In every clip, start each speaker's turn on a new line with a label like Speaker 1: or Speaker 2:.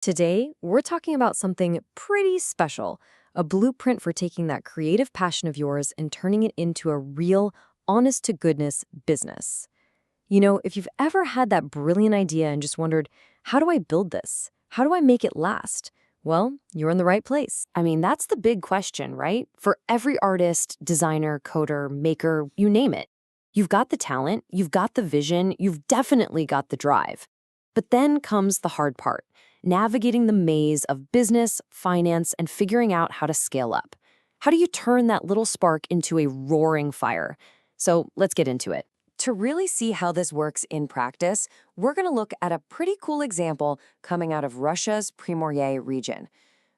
Speaker 1: Today, we're talking about something pretty special, a blueprint for taking that creative passion of yours and turning it into a real, honest-to-goodness business. If you've ever had that brilliant idea and just wondered, how do I build this? How do I make it last? Well, you're in the right place. I mean, that's the big question, right? For every artist, designer, coder, maker, you name it. You've got the talent, you've got the vision, you've definitely got the drive. But then comes the hard part, navigating the maze of business, finance, and figuring out how to scale up. How do you turn that little spark into a roaring fire? So let's get into it. To really see how this works in practice, we're going to look at a pretty cool example coming out of Russia's Primorья region.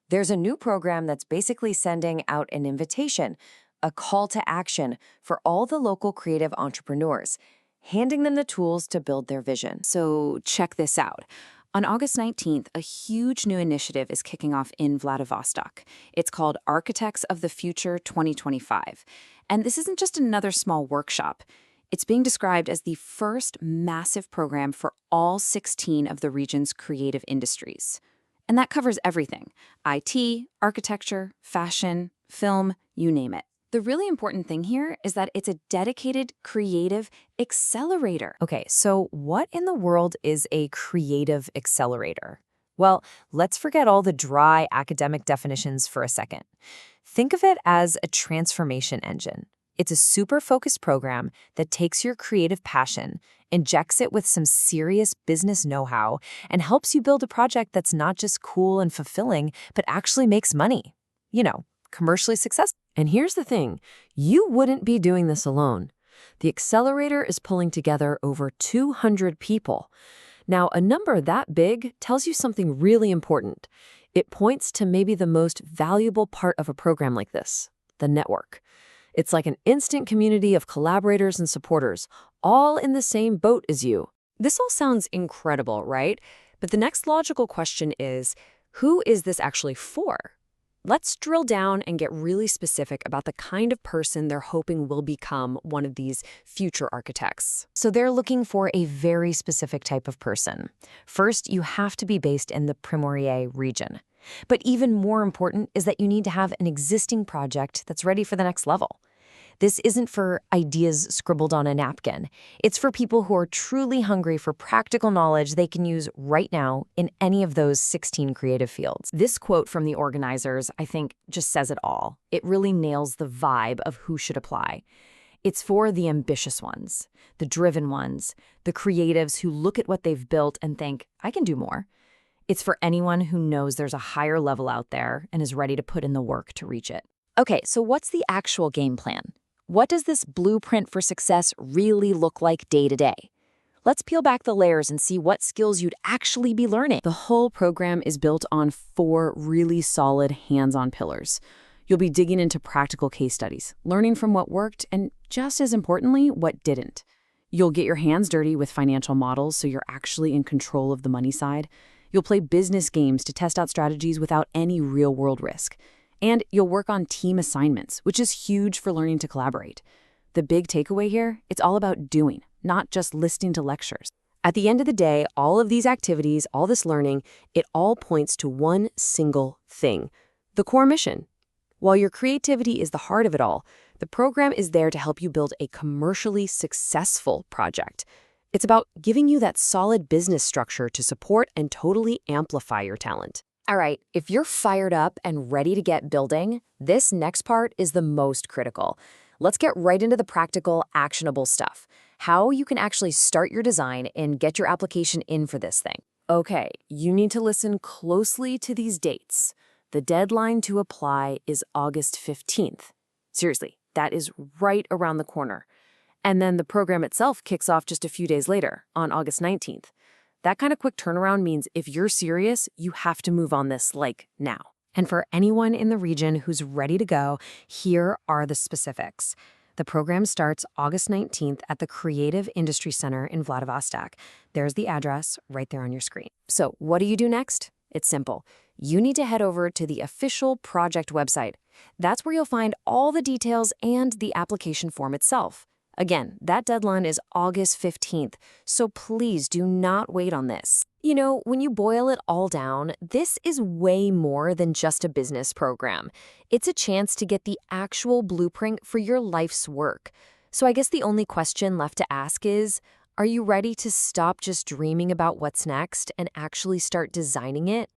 Speaker 1: There's a new program that's basically sending out an invitation, a call to action for all the local creative entrepreneurs, handing them the tools to build their vision.
Speaker 2: So check this out. On August 19th, a huge new initiative is kicking off in Vladivostok. It's called Architects of the Future 2025. And this isn't just another small workshop. It's being described as the first massive program for all 16 of the region's creative industries. And that covers everything: IT, architecture, fashion, film, you name it. The really important thing here is that it's a dedicated creative accelerator.
Speaker 1: Okay, so what in the world is a creative accelerator? Well, let's forget all the dry academic definitions for a second. Think of it as a transformation engine. It's a super focused program that takes your creative passion, injects it with some serious business know-how, and helps you build a project that's not just cool and fulfilling, but actually makes money. Commercially successful. And here's the thing, you wouldn't be doing this alone. The accelerator is pulling together over 200 people. Now, a number that big tells you something really important. It points to maybe the most valuable part of a program like this, the network. It's like an instant community of collaborators and supporters, all in the same boat as you. This all sounds incredible, right? But the next logical question is, who is this actually for? Let's drill down and get really specific about the kind of person they're hoping will become one of these future architects. So they're looking for a very specific type of person. First, you have to be based in the Primorья region. But even more important is that you need to have an existing project that's ready for the next level. This isn't for ideas scribbled on a napkin. It's for people who are truly hungry for practical knowledge they can use right now in any of those 16 creative fields. This quote from the organizers, I think, just says it all. It really nails the vibe of who should apply. It's for the ambitious ones, the driven ones, the creatives who look at what they've built and think, I can do more. It's for anyone who knows there's a higher level out there and is ready to put in the work to reach it. Okay, so what's the actual game plan? What does this blueprint for success really look like day to day? Let's peel back the layers and see what skills you'd actually be learning. The whole program is built on 4 really solid hands-on pillars. You'll be digging into practical case studies, learning from what worked, and just as importantly, what didn't. You'll get your hands dirty with financial models so you're actually in control of the money side. You'll play business games to test out strategies without any real-world risk. And you'll work on team assignments, which is huge for learning to collaborate. The big takeaway here, it's all about doing, not just listening to lectures. At the end of the day, all of these activities, all this learning, it all points to one single thing, the core mission. While your creativity is the heart of it all, the program is there to help you build a commercially successful project. It's about giving you that solid business structure to support and totally amplify your talent. All right, if you're fired up and ready to get building, this next part is the most critical. Let's get right into the practical, actionable stuff. How you can actually start your design and get your application in for this thing. Okay, you need to listen closely to these dates. The deadline to apply is August 15th. Seriously, that is right around the corner. And then the program itself kicks off just a few days later, on August 19th. That kind of quick turnaround means if you're serious, you have to move on this, now. And for anyone in the region who's ready to go, here are the specifics. The program starts August 19th at the Creative Industry Center in Vladivostok. There's the address right there on your screen. So what do you do next? It's simple. You need to head over to the official project website. That's where you'll find all the details and the application form itself. Again, that deadline is August 15th, so please do not wait on this. You know, when you boil it all down, this is way more than just a business program. It's a chance to get the actual blueprint for your life's work. So I guess the only question left to ask is, are you ready to stop just dreaming about what's next and actually start designing it?